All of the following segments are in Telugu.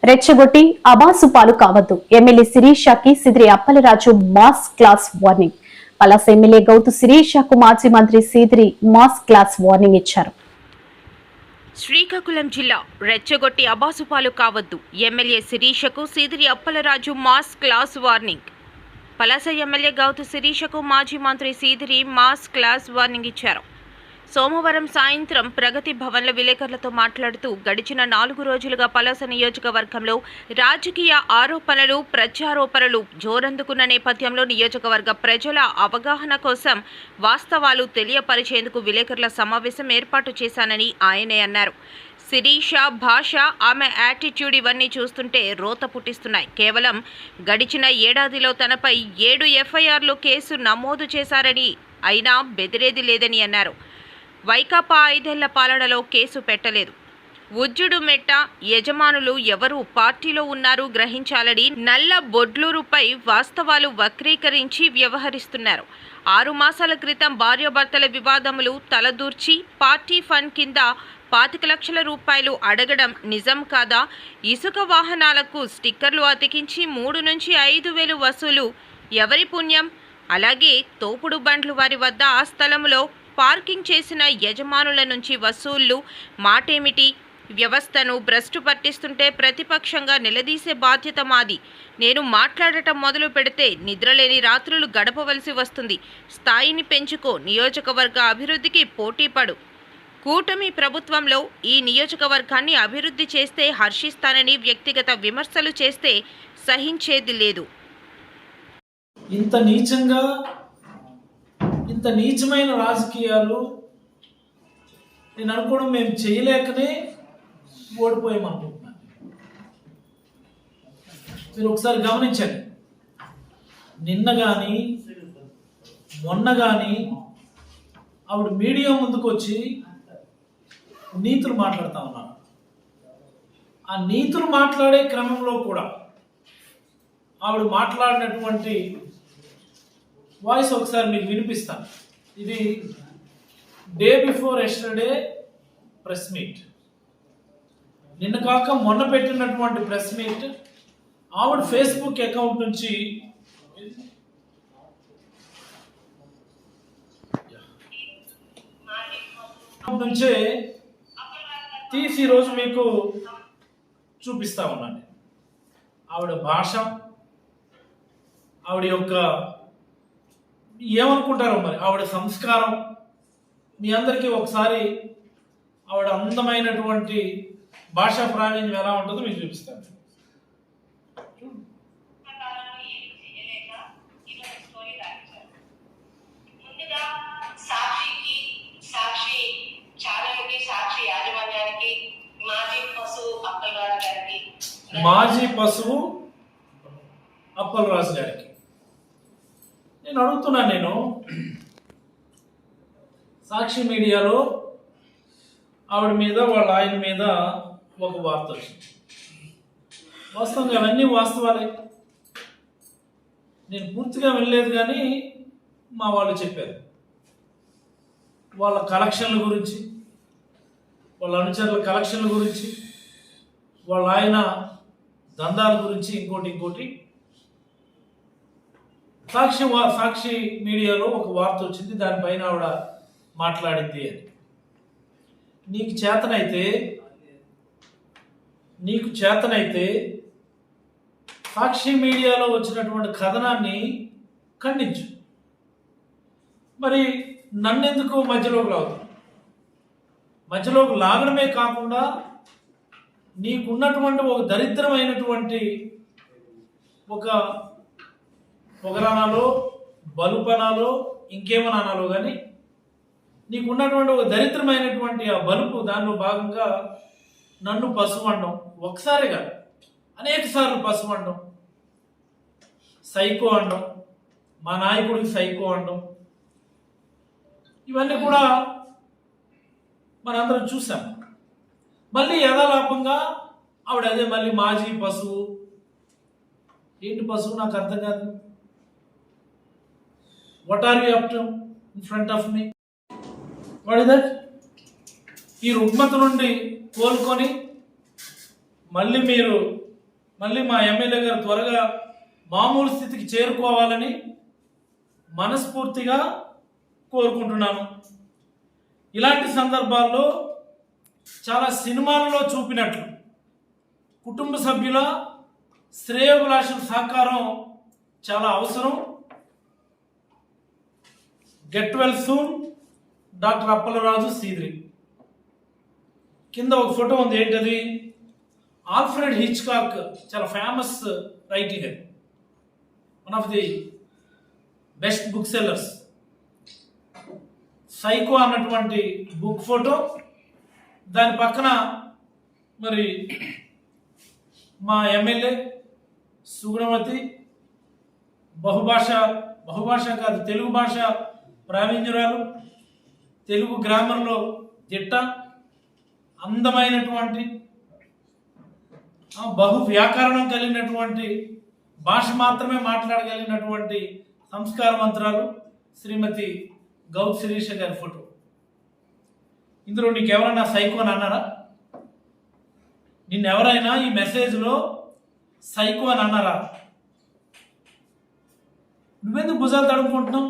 రెచ్చగొట్టి అబాసుపాలు కావద్దు. ఎమ్మెల్యే శిరీషకి Sidiri Appalaraju mass class warning. Palasa MLA Gouthu శిరీషకు మాజీ మంత్రి సీదిరి మాస్ క్లాస్ వార్నింగ్ ఇచ్చారు. శ్రీకాకుళం జిల్లా రెచ్చగొట్టి అబాసుపాలు కావద్దు. ఎమ్మెల్యే శిరీషకు Seediri Appalaraju mass class warning. Palasa MLA Gouthu శిరీషకు మాజీ మంత్రి సీదిరి మాస్ క్లాస్ వార్నింగ్ ఇచ్చారు. సోమవారం సాయంత్రం ప్రగతి భవన్లో విలేకరులతో మాట్లాడుతూ గడిచిన 4 రోజులుగా పలాస నియోజకవర్గంలో రాజకీయ ఆరోపణలు ప్రత్యారోపణలు జోరందుకున్న నేపథ్యంలో నియోజకవర్గ ప్రజల అవగాహన కోసం వాస్తవాలు తెలియపరిచేందుకు విలేకరుల సమావేశం ఏర్పాటు చేశానని ఆయనే అన్నారు. శిరీష భాష, ఆమె యాటిట్యూడ్ ఇవన్నీ చూస్తుంటే రోత పుట్టిస్తున్నాయి. కేవలం గడిచిన ఏడాదిలో తనపై 7 ఎఫ్ఐఆర్లు కేసు నమోదు చేశారని, అయినా బెదిరేది లేదని అన్నారు. వైకాపా 5 ఏళ్ల పాలనలో కేసు పెట్టలేదు. ఉజ్జుడు మెట్ట యజమానులు ఎవరు పార్టీలో ఉన్నారు గ్రహించాలని నల్ల బొడ్లూరుపై వాస్తవాలు వక్రీకరించి వ్యవహరిస్తున్నారు. 6 మాసాల క్రితం భార్యాభర్తల వివాదములు తలదూర్చి పార్టీ ఫండ్ కింద 25 లక్షల రూపాయలు అడగడం నిజం కాదా? ఇసుక వాహనాలకు స్టిక్కర్లు అతికించి 3 నుంచి 5 వేలు వసూలు ఎవరి పుణ్యం? అలాగే తోపుడు బండ్లు వారి వద్ద ఆ స్థలంలో పార్కింగ్ చేసిన యజమానుల నుంచి వసూళ్లు మాటేమిటి? వ్యవస్థను భ్రష్టు పట్టిస్తుంటే ప్రతిపక్షంగా నిలదీసే బాధ్యత మాది. నేను మాట్లాడటం మొదలు పెడితే నిద్రలేని రాత్రులు గడపవలసి వస్తుంది. స్థాయిని పెంచుకో, నియోజకవర్గ అభివృద్ధికి పోటీపడు. కూటమి ప్రభుత్వంలో ఈ నియోజకవర్గాన్ని అభివృద్ధి చేస్తే హర్షిస్తానని వ్యక్తిగత విమర్శలు చేస్తే సహించేది లేదు. ఇంత నీచమైన రాజకీయాలు నేను అనుకోవడం మేము చేయలేకనే ఓడిపోయామనుకుంటున్నాను. మీరు ఒకసారి గమనించండి, నిన్న కానీ మొన్న కానీ ఆవిడ మీడియా ముందుకు వచ్చి నీతులు మాట్లాడుతూ ఉన్నారు. ఆ నీతులు మాట్లాడే క్రమంలో కూడా ఆవిడ మాట్లాడినటువంటి వాయిస్ ఒకసారి మీకు వినిపిస్తాను. ఇది day before yesterday press meet, నిన్న కాక మొన్న పెట్టినటువంటి ప్రెస్ మీట్. ఆవిడ ఫేస్బుక్ అకౌంట్ నుంచి తీసి ఈరోజు మీకు చూపిస్తా ఉన్నాను. ఆవిడ భాష, ఆవిడ యొక్క ఏమనుకుంటారో మరి, ఆవిడ సంస్కారం మీ అందరికీ ఒకసారి ఆవిడ అందమైనటువంటి భాషా ప్రావీణ్యం ఎలా ఉంటుందో మీకు చూపిస్తాను. మాజీ పశువు అప్పలరాజు గారికి నేను అడుగుతున్నాను. నేను సాక్షి మీడియాలో ఆవిడ మీద వాళ్ళ ఆయన మీద ఒక వార్త వచ్చింది. వాస్తవంగా అవన్నీ వాస్తవాలే, నేను పూర్తిగా వినలేదు కానీ మా వాళ్ళు చెప్పారు. వాళ్ళ కలెక్షన్ల గురించి, వాళ్ళ అనుచరుల కలెక్షన్ల గురించి, వాళ్ళ ఆయన దందాల గురించి, ఇంకోటి సాక్షి మీడియాలో ఒక వార్త వచ్చింది. దానిపైన ఆవిడ మాట్లాడింది అని. నీకు చేతనైతే సాక్షి మీడియాలో వచ్చినటువంటి కథనాన్ని ఖండించు. మరి నన్నెందుకు మధ్యలోకి లాగుతావు? మధ్యలోకి లాగడమే కాకుండా నీకున్నటువంటి ఒక దరిద్రమైనటువంటి ఒక పొగరానాలో బలుపనాలో ఇంకేమని అనాలో కానీ నీకున్నటువంటి ఒక దరిద్రమైనటువంటి ఆ బలుపు, దానిలో భాగంగా నన్ను పశువు అనడం, ఒకసారిగా అనేక సార్లు పశువు అనడం, సైకో అనడం, మా నాయకుడికి సైకో అనడం, ఇవన్నీ కూడా మనందరం చూసాం. మళ్ళీ యథాలాపంగా ఆవిడ అదే మళ్ళీ మాజీ పశువు. ఏంటి పశువు? నాకు అర్థం కాదు. What are you up to in front of me? What is that? ఈ రుగ్మత నుండి కోలుకొని మళ్ళీ మీరు మళ్ళీ మా ఎమ్మెల్యే గారు త్వరగా మామూలు స్థితికి చేరుకోవాలని మనస్ఫూర్తిగా కోరుకుంటున్నాను. ఇలాంటి సందర్భాల్లో చాలా సినిమాల్లో చూపినట్లు కుటుంబ సభ్యుల శ్రేయోభిలాషుల సహకారం చాలా అవసరం. Get well soon doctor Appalaraju Seediri. కింద ఒక ఫోటో ఉంది, ఏంటది? ఆల్ఫ్రెడ్ హిచ్కాక్, చాలా famous writer, one of the best book sellers. Psycho అన్నటువంటి బుక్ ఫోటో, దాని పక్కన మరి మా ఎమ్మెల్యే సుగుణవతి, బహుభాష కాదు తెలుగు భాష ప్రావీణ్యురాలు, తెలుగు గ్రామర్లో దిట్ట, అందమైనటువంటి బహు వ్యాకరణం కలిగినటువంటి భాష మాత్రమే మాట్లాడగలిగినటువంటి సంస్కారవంతురాలు శ్రీమతి గౌత్ శిరీష గారి ఫోటో. ఇందులో నీకు ఎవరైనా సైకో అని అన్నారా? నిన్నెవరైనా ఈ మెసేజ్లో సైకో అని అన్నారా? నువ్వెందుకు భుజాలు తడుముకుంటున్నావు?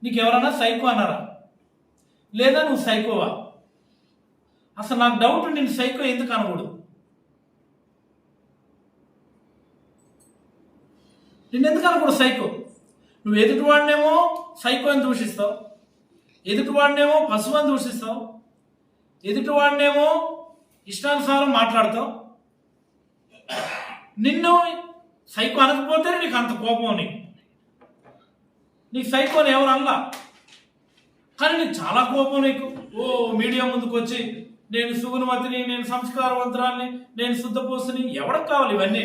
నీకు ఎవరైనా సైకో అన్నారా? లేదా నువ్వు సైకోవా? అసలు నాకు డౌట్, నేను సైకో ఎందుకు అనకూడదు? నిన్నెందుకు అనకూడదు సైకో? నువ్వు ఎదుటివాడినేమో సైకో అని దూషిస్తావు, ఎదుటివాడినేమో పశువు అని దూషిస్తావు, ఎదుటివాడినేమో ఇష్టానుసారం మాట్లాడతావు. నిన్ను సైకో అనకపోతే నీకు అంత కోపం. నీకు సైకోని ఎవరు అనలా, కానీ నీకు చాలా కోపం. నీకు మీడియా ముందుకు వచ్చి నేను సుగుణవతిని, నేను సంస్కారవంతురాల్ని, నేను శుద్ధపోసుని, ఎవరికి కావాలి ఇవన్నీ?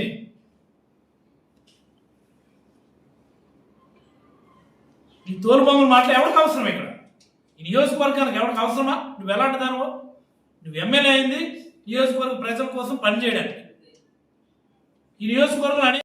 ఈ తోలుబొమ్మల మాటలు ఎవరికి అవసరం? ఇక్కడ ఈ నియోజకవర్గానికి ఎవరికి అవసరమా? నువ్వు ఎలాంటి దానివో? నువ్వు ఎమ్మెల్యే అయింది నియోజకవర్గ ప్రజల కోసం పనిచేయడానికి. ఈ నియోజకవర్గం